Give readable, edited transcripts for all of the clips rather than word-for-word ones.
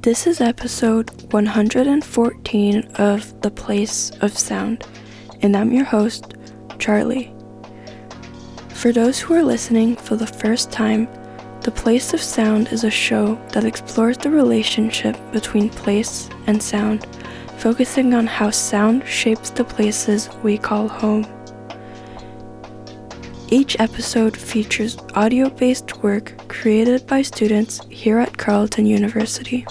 This is episode 114 of The Place of Sound, and I'm your host, Charlie. For those who are listening for the first time, The Place of Sound is a show that explores the relationship between place and sound, focusing on how sound shapes the places we call home. Each episode features audio-based work created by students here at Carleton University.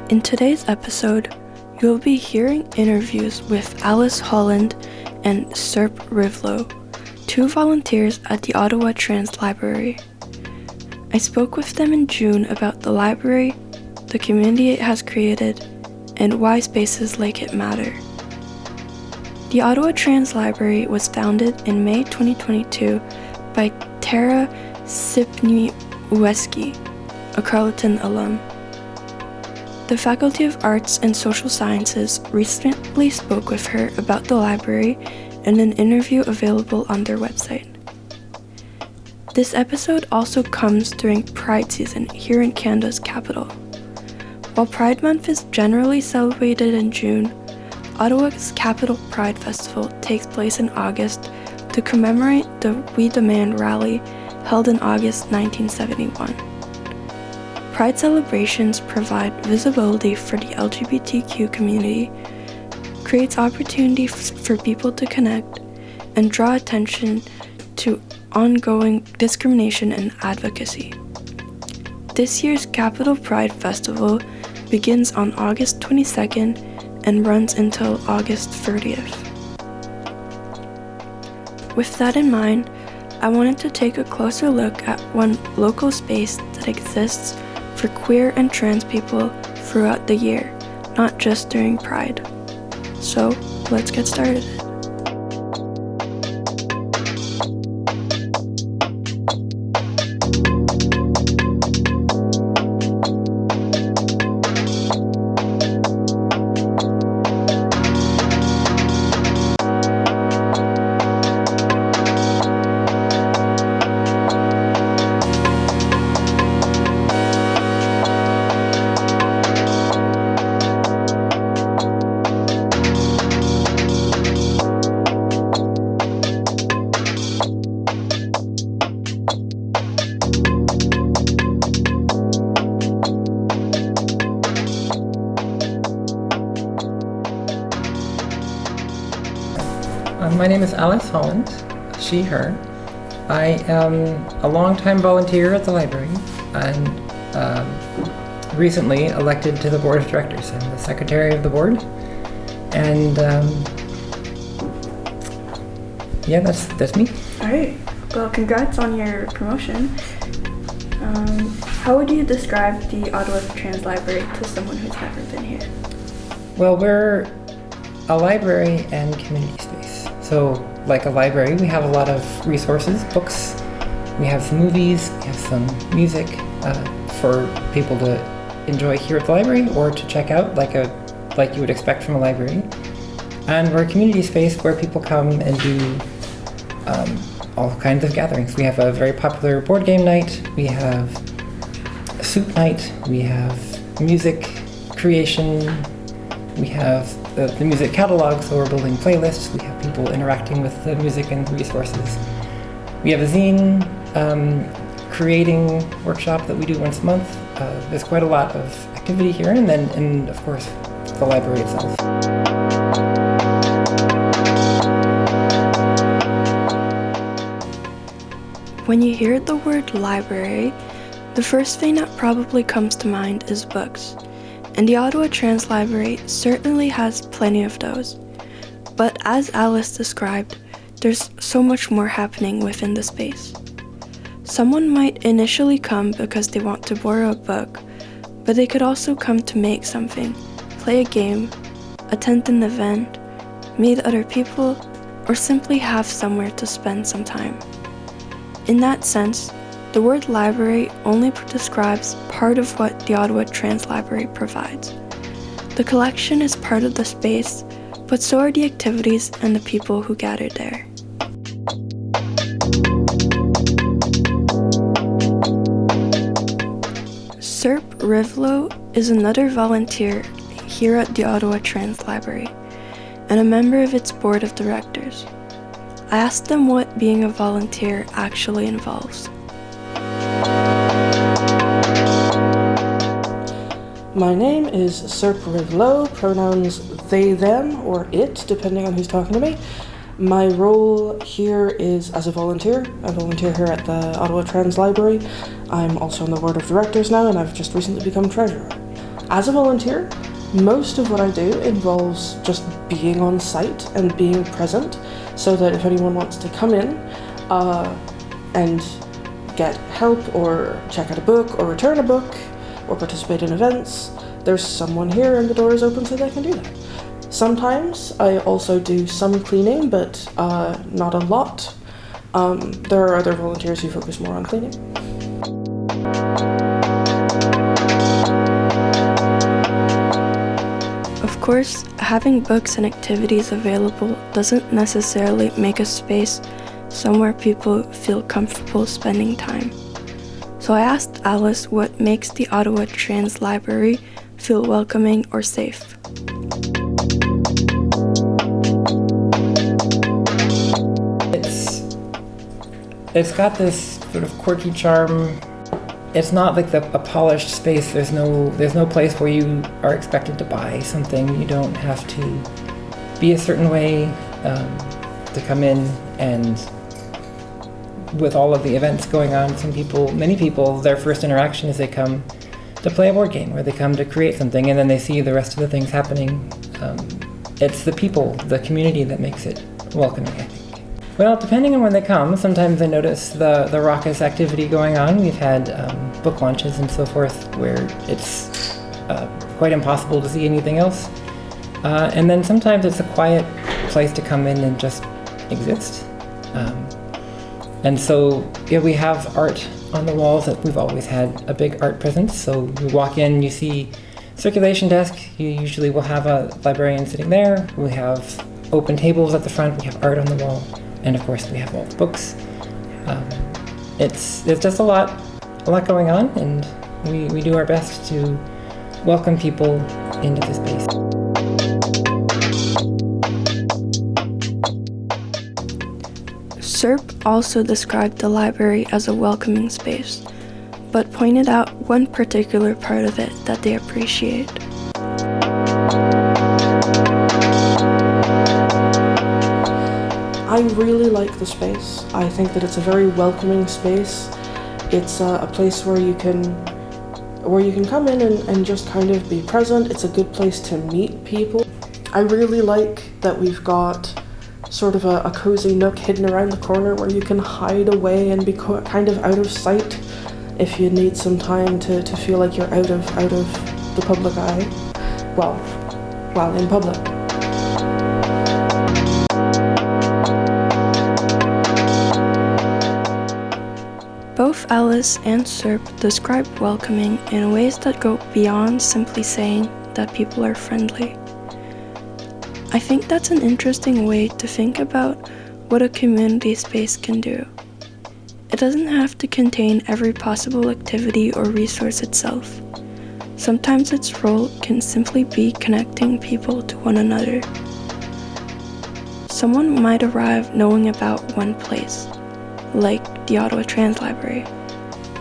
In today's episode, you'll be hearing interviews with Holland and Serp Rivlow, two volunteers at the Ottawa Trans Library. I spoke with them in June about the library, the community it has created, and why spaces like it matter. The Ottawa Trans Library was founded in May 2022 by Tara Sypniewski, a Carleton alum. The Faculty of Arts and Social Sciences recently spoke with her about the library in an interview available on their website. This episode also comes during Pride season here in Canada's capital. While Pride Month is generally celebrated in June, Ottawa's Capital Pride Festival takes place in August to commemorate the We Demand rally held in August 1971. Pride celebrations provide visibility for the LGBTQ community, creates opportunity for people to connect, and draw attention to ongoing discrimination and advocacy. This year's Capital Pride Festival begins on August 22nd and runs until August 30th. With that in mind, I wanted to take a closer look at one local space that exists for queer and trans people throughout the year, not just during Pride. So, let's get started. My name is Holland, she, her. I am a longtime volunteer at the library and recently elected to the board of directors. I'm the secretary of the board, and that's me. All right. Well, congrats on your promotion. How would you describe the Ottawa Trans Library to someone who's never been here? Well, we're a library and community space. So, like a library, we have a lot of resources, books, we have some movies, we have some music for people to enjoy here at the library or to check out like you would expect from a library. And we're a community space where people come and do all kinds of gatherings. We have a very popular board game night, we have a soup night, we have music creation, we have the music catalog, so we're building playlists, we have people interacting with the music and the resources. We have a zine creating workshop that we do once a month. There's quite a lot of activity here, and of course, the library itself. When you hear the word library, the first thing that probably comes to mind is books. And the Ottawa Trans Library certainly has plenty of those. But as Alice described, there's so much more happening within the space. Someone might initially come because they want to borrow a book, but they could also come to make something, play a game, attend an event, meet other people, or simply have somewhere to spend some time. In that sense, The word library only describes part of what the Ottawa Trans Library provides. The collection is part of the space, but so are the activities and the people who gather there. Serp Rivlow is another volunteer here at the Ottawa Trans Library and a member of its board of directors. I asked them what being a volunteer actually involves. My name is Serp Rivlow, pronouns they, them, or it, depending on who's talking to me. My role here is as a volunteer. I volunteer here at the Ottawa Trans Library. I'm also on the board of directors now, and I've just recently become treasurer. As a volunteer, most of what I do involves just being on site and being present, so that if anyone wants to come in and get help or check out a book or return a book or participate in events, there's someone here and the door is open so they can do that. Sometimes I also do some cleaning, but not a lot. There are other volunteers who focus more on cleaning. Of course, having books and activities available doesn't necessarily make a space somewhere people feel comfortable spending time. So I asked Alice what makes the Ottawa Trans Library feel welcoming or safe. It's got this sort of quirky charm. It's not like a polished space. There's no place where you are expected to buy something. You don't have to be a certain way to come in, and with all of the events going on, many people, their first interaction is they come to play a board game, or they come to create something, and then they see the rest of the things happening. It's the people, the community that makes it welcoming, I think. Well, depending on when they come, sometimes they notice the raucous activity going on. We've had book launches and so forth where it's quite impossible to see anything else. And then sometimes it's a quiet place to come in and just exist. And so we have art on the walls. That we've always had a big art presence. So you walk in, you see circulation desk. You usually will have a librarian sitting there. We have open tables at the front. We have art on the wall. And of course, we have all the books. It's just a lot going on, and we do our best to welcome people into the space. Serp also described the library as a welcoming space, but pointed out one particular part of it that they appreciate. I really like the space. I think that it's a very welcoming space. It's a place where you can come in and just kind of be present. It's a good place to meet people. I really like that we've got sort of a cozy nook hidden around the corner where you can hide away and be kind of out of sight if you need some time to feel like you're out of the public eye. Well, in public. Both Alice and Serp describe welcoming in ways that go beyond simply saying that people are friendly. I think that's an interesting way to think about what a community space can do. It doesn't have to contain every possible activity or resource itself. Sometimes its role can simply be connecting people to one another. Someone might arrive knowing about one place, like the Ottawa Trans Library,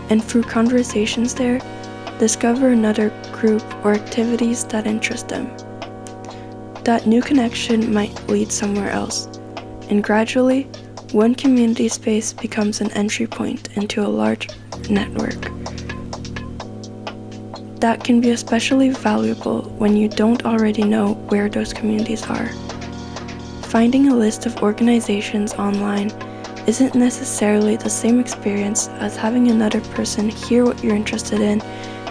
and through conversations there, discover another group or activities that interest them. That new connection might lead somewhere else, and gradually, one community space becomes an entry point into a large network. That can be especially valuable when you don't already know where those communities are. Finding a list of organizations online isn't necessarily the same experience as having another person hear what you're interested in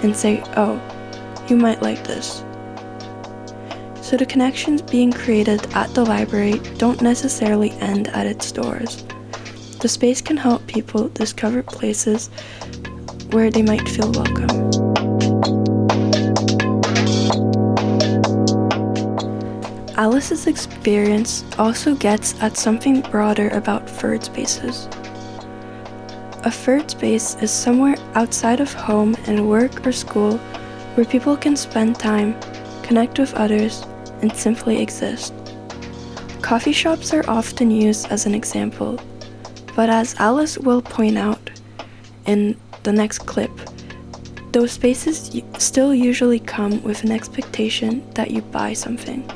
and say, "Oh, you might like this." So the connections being created at the library don't necessarily end at its doors. The space can help people discover places where they might feel welcome. Alice's experience also gets at something broader about furred spaces. A furred space is somewhere outside of home and work or school where people can spend time, connect with others, and simply exist. Coffee shops are often used as an example, but as Alice will point out in the next clip, those spaces still usually come with an expectation that you buy something.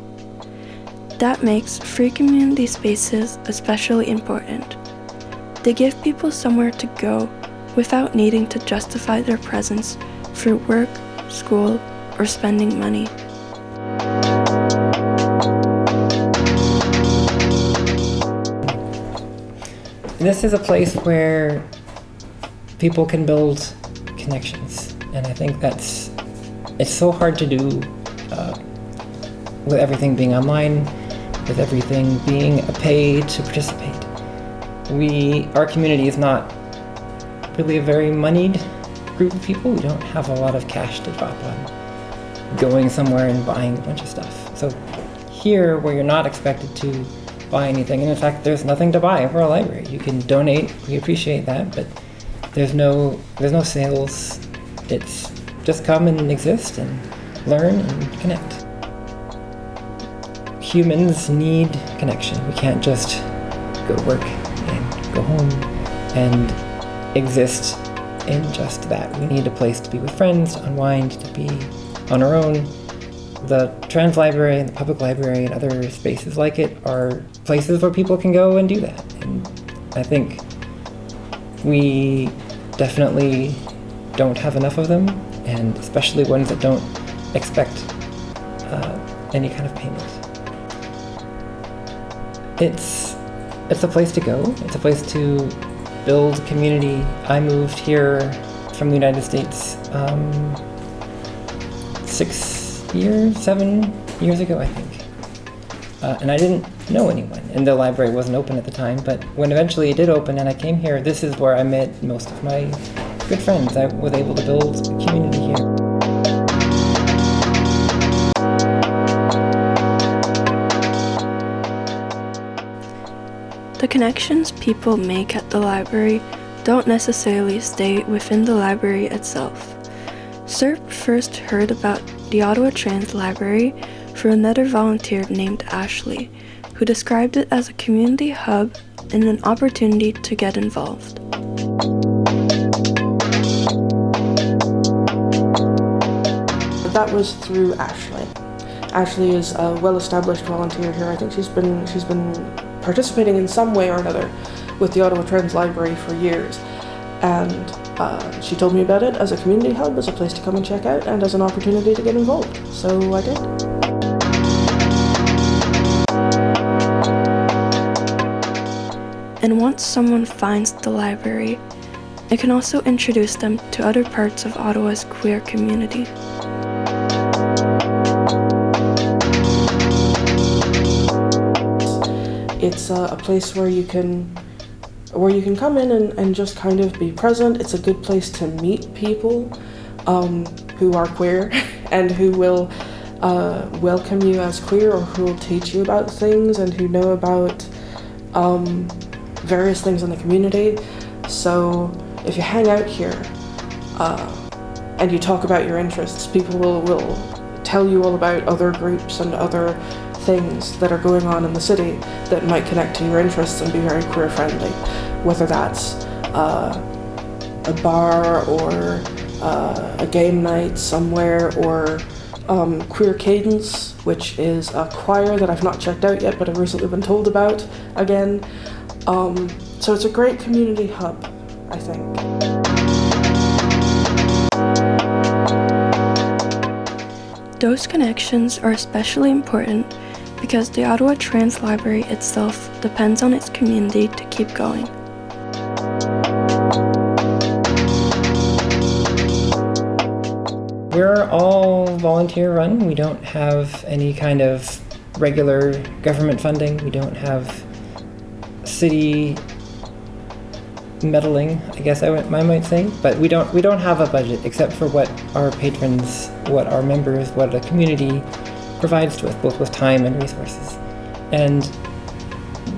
That makes free community spaces especially important. They give people somewhere to go without needing to justify their presence through work, school, or spending money. This is a place where people can build connections, and I think it's so hard to do with everything being online, with everything being a pay to participate. Our community is not really a very moneyed group of people. We don't have a lot of cash to drop on going somewhere and buying a bunch of stuff. So here, where you're not expected to buy anything, and in fact there's nothing to buy for a library. You can donate, we appreciate that, but there's no sales. It's just come and exist and learn and connect. Humans need connection. We can't just go to work and go home and exist in just that. We need a place to be with friends, to unwind, to be on our own. The Trans Library and the Public Library and other spaces like it are places where people can go and do that. And I think we definitely don't have enough of them, and especially ones that don't expect any kind of payment. It's a place to go. It's a place to build community. I moved here from the United States 7 years ago, I think. And I didn't know anyone, and the library wasn't open at the time, but when eventually it did open and I came here, this is where I met most of my good friends. I was able to build a community here. The connections people make at the library don't necessarily stay within the library itself. Serp first heard about the Ottawa Trans Library through another volunteer named Ashley, who described it as a community hub and an opportunity to get involved. That was through Ashley. Ashley is a well-established volunteer here. I think she's been participating in some way or another with the Ottawa Trans Library for years, and she told me about it as a community hub, as a place to come and check out, and as an opportunity to get involved. So I did. And once someone finds the library, it can also introduce them to other parts of Ottawa's queer community. It's a place where you can come in and just kind of be present. It's a good place to meet people who are queer and who will welcome you as queer, or who will teach you about things and who know about various things in the community. So if you hang out here and you talk about your interests, people will tell you all about other groups and other things that are going on in the city that might connect to your interests and be very queer friendly, whether that's a bar or a game night somewhere, or Queer Cadence, which is a choir that I've not checked out yet but I've recently been told about again. So it's a great community hub, I think. Those connections are especially important because the Ottawa Trans Library itself depends on its community to keep going. We're all volunteer run. We don't have any kind of regular government funding. We don't have city meddling, I guess I might say, but we don't have a budget except for what our patrons, what our members, what the community provides to us, both with time and resources. And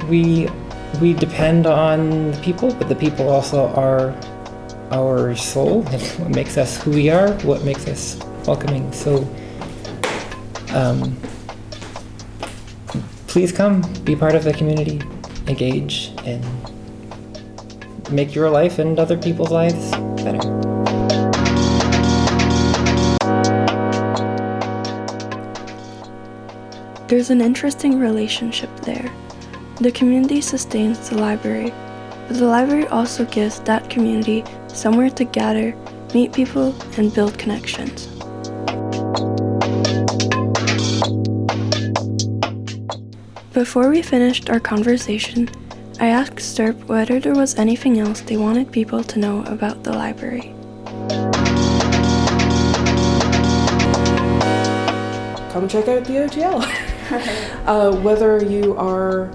we depend on the people, but the people also are our soul, and what makes us who we are, what makes us welcoming. So please come, be part of the community, engage, and make your life and other people's lives better. There's an interesting relationship there. The community sustains the library, but the library also gives that community somewhere to gather, meet people, and build connections. Before we finished our conversation, I asked Serp whether there was anything else they wanted people to know about the library. Come check out the OTL. Whether you are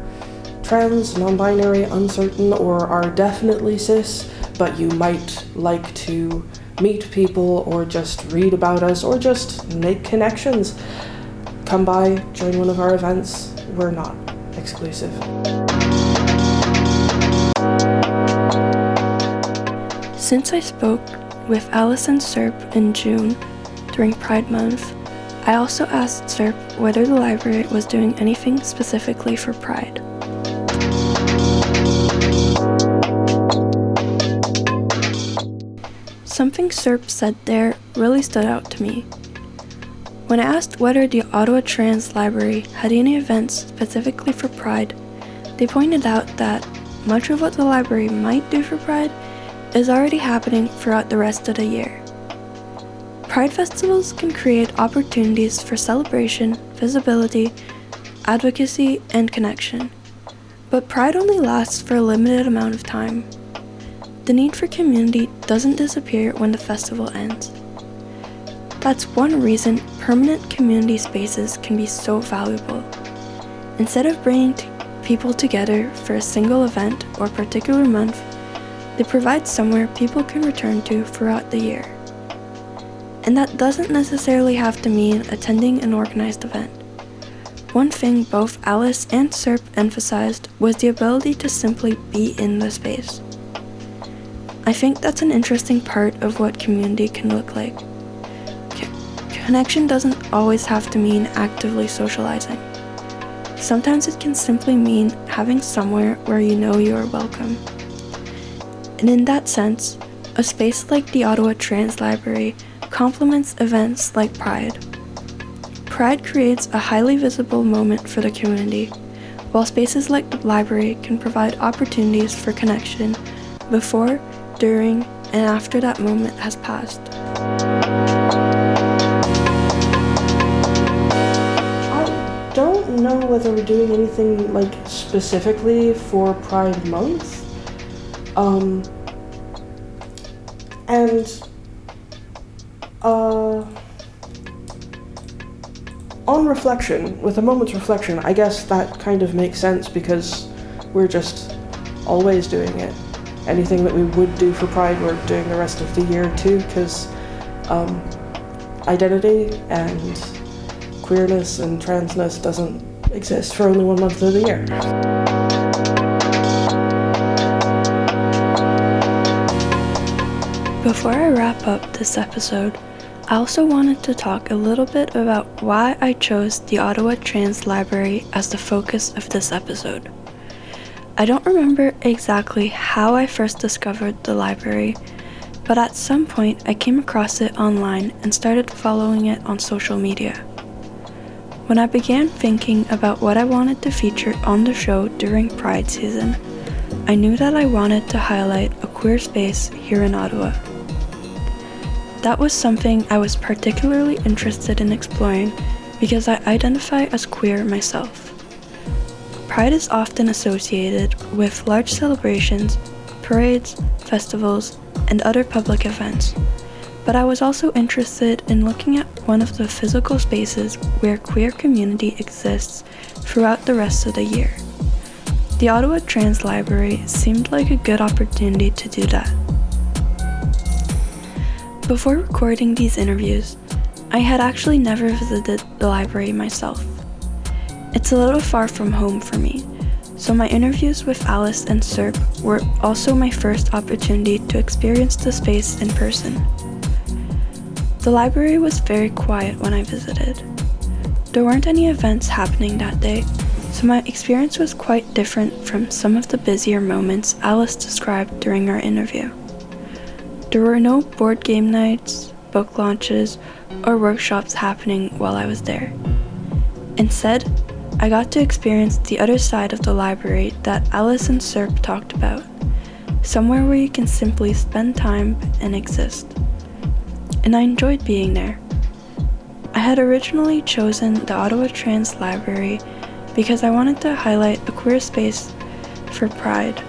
trans, non-binary, uncertain, or are definitely cis, but you might like to meet people or just read about us or just make connections, come by, join one of our events. We're not exclusive. Since I spoke with Alice and Serp in June during Pride Month, I also asked Serp whether the library was doing anything specifically for Pride. Something Serp said there really stood out to me. When I asked whether the Ottawa Trans Library had any events specifically for Pride, they pointed out that much of what the library might do for Pride is already happening throughout the rest of the year. Pride festivals can create opportunities for celebration, visibility, advocacy, and connection. But Pride only lasts for a limited amount of time. The need for community doesn't disappear when the festival ends. That's one reason permanent community spaces can be so valuable. Instead of bringing people together for a single event or particular month, they provide somewhere people can return to throughout the year. And that doesn't necessarily have to mean attending an organized event. One thing both Alice and Serp emphasized was the ability to simply be in the space. I think that's an interesting part of what community can look like. Connection doesn't always have to mean actively socializing. Sometimes it can simply mean having somewhere where you know you are welcome. And in that sense, a space like the Ottawa Trans Library complements events like Pride. Pride creates a highly visible moment for the community, while spaces like the library can provide opportunities for connection before, during, and after that moment has passed. I don't know whether we're doing anything like specifically for Pride Month. On reflection, with a moment's reflection, I guess that kind of makes sense because we're just always doing it. Anything that we would do for Pride, we're doing the rest of the year too, because identity and queerness and transness doesn't exist for only 1 month of the year. Before I wrap up this episode, I also wanted to talk a little bit about why I chose the Ottawa Trans Library as the focus of this episode. I don't remember exactly how I first discovered the library, but at some point I came across it online and started following it on social media. When I began thinking about what I wanted to feature on the show during Pride season, I knew that I wanted to highlight a queer space here in Ottawa. That was something I was particularly interested in exploring because I identify as queer myself. Pride is often associated with large celebrations, parades, festivals, and other public events, but I was also interested in looking at one of the physical spaces where queer community exists throughout the rest of the year. the Ottawa Trans Library seemed like a good opportunity to do that. Before recording these interviews, I had actually never visited the library myself. It's a little far from home for me, so my interviews with Alice and Serp were also my first opportunity to experience the space in person. The library was very quiet when I visited. There weren't any events happening that day, so my experience was quite different from some of the busier moments Alice described during our interview. There were no board game nights, book launches, or workshops happening while I was there. Instead, I got to experience the other side of the library that Alice and Serp talked about, somewhere where you can simply spend time and exist. And I enjoyed being there. I had originally chosen the Ottawa Trans Library because I wanted to highlight a queer space for Pride,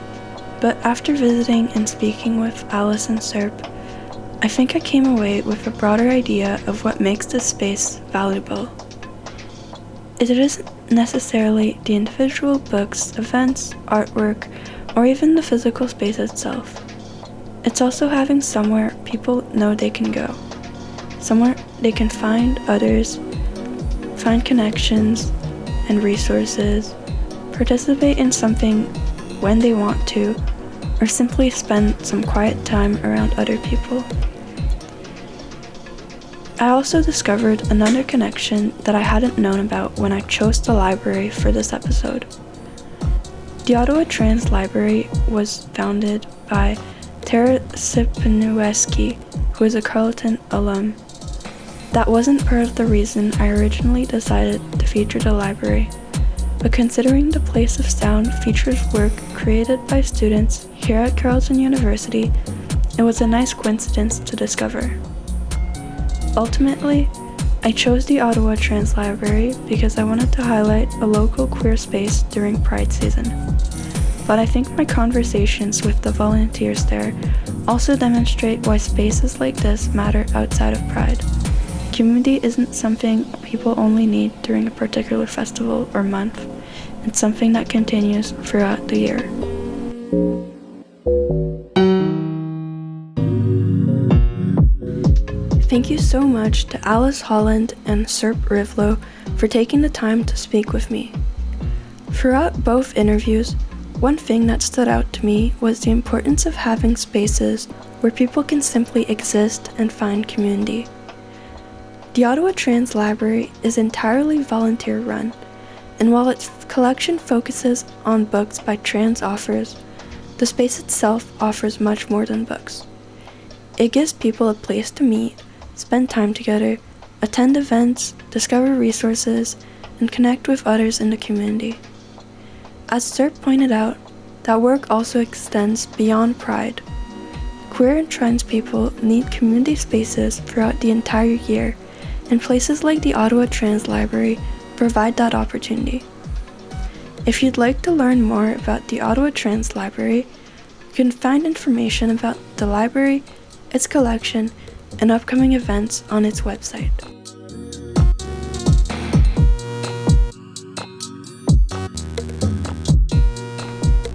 but after visiting and speaking with Alice and Serp, I think I came away with a broader idea of what makes this space valuable. It isn't necessarily the individual books, events, artwork, or even the physical space itself. It's also having somewhere people know they can go, somewhere they can find others, find connections and resources, participate in something when they want to, or simply spend some quiet time around other people. I also discovered another connection that I hadn't known about when I chose the library for this episode. The Ottawa Trans Library was founded by Sypniewski, who is a Carleton alum. That wasn't part of the reason I originally decided to feature the library, but considering the Place of Sound features work created by students here at Carleton University, it was a nice coincidence to discover. Ultimately, I chose the Ottawa Trans Library because I wanted to highlight a local queer space during Pride season. But I think my conversations with the volunteers there also demonstrate why spaces like this matter outside of Pride. Community isn't something people only need during a particular festival or month. It's something that continues throughout the year. Thank you so much to Alice Holland and Serp Rivlow for taking the time to speak with me. Throughout both interviews, one thing that stood out to me was the importance of having spaces where people can simply exist and find community. The Ottawa Trans Library is entirely volunteer-run, and while its collection focuses on books by trans authors, the space itself offers much more than books. It gives people a place to meet, spend time together, attend events, discover resources, and connect with others in the community. As Serp pointed out, that work also extends beyond Pride. Queer and trans people need community spaces throughout the entire year, and places like the Ottawa Trans Library provide that opportunity. If you'd like to learn more about the Ottawa Trans Library, you can find information about the library, its collection, and upcoming events on its website.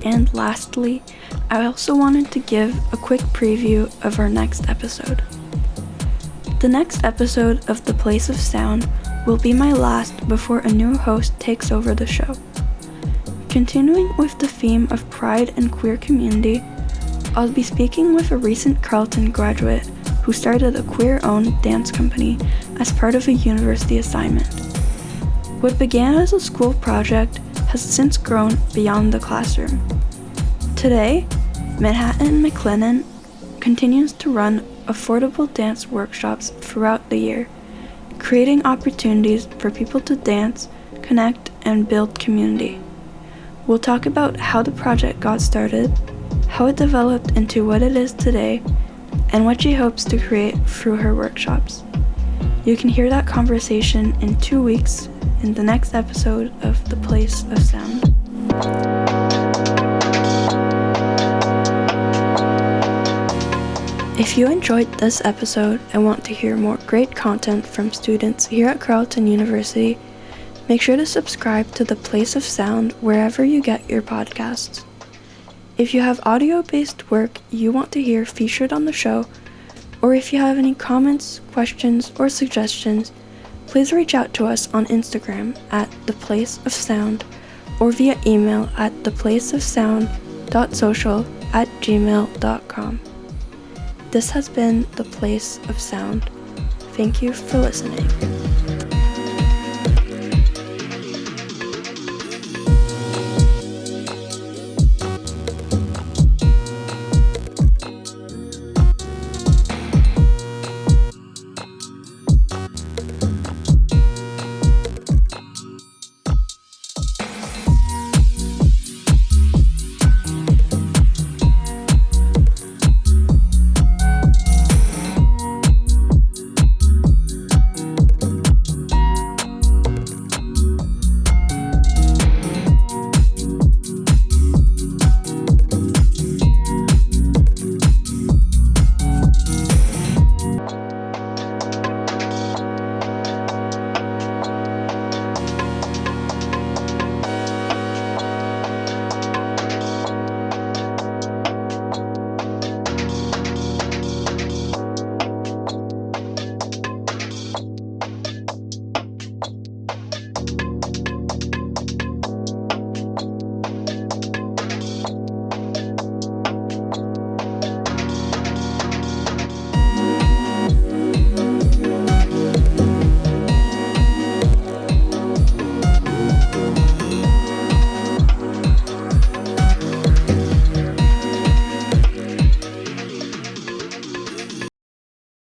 And lastly, I also wanted to give a quick preview of our next episode. The next episode of The Place of Sound will be my last before a new host takes over the show. Continuing with the theme of pride and queer community, I'll be speaking with a recent Carleton graduate who started a queer-owned dance company as part of a university assignment. What began as a school project has since grown beyond the classroom. Today, Manhattan McLennan continues to run affordable dance workshops throughout the year, creating opportunities for people to dance, connect, and build community. We'll talk about how the project got started, how it developed into what it is today, and what she hopes to create through her workshops. You can hear that conversation in 2 weeks in the next episode of The Place of Sound. If you enjoyed this episode and want to hear more great content from students here at Carleton University, Make sure to subscribe to The Place of Sound wherever you get your podcasts. If you have audio-based work you want to hear featured on the show, or if you have any comments, questions, or suggestions, please reach out to us on Instagram at The Place of Sound or via email at theplaceofsound.social@gmail.com. This has been The Place of Sound. Thank you for listening.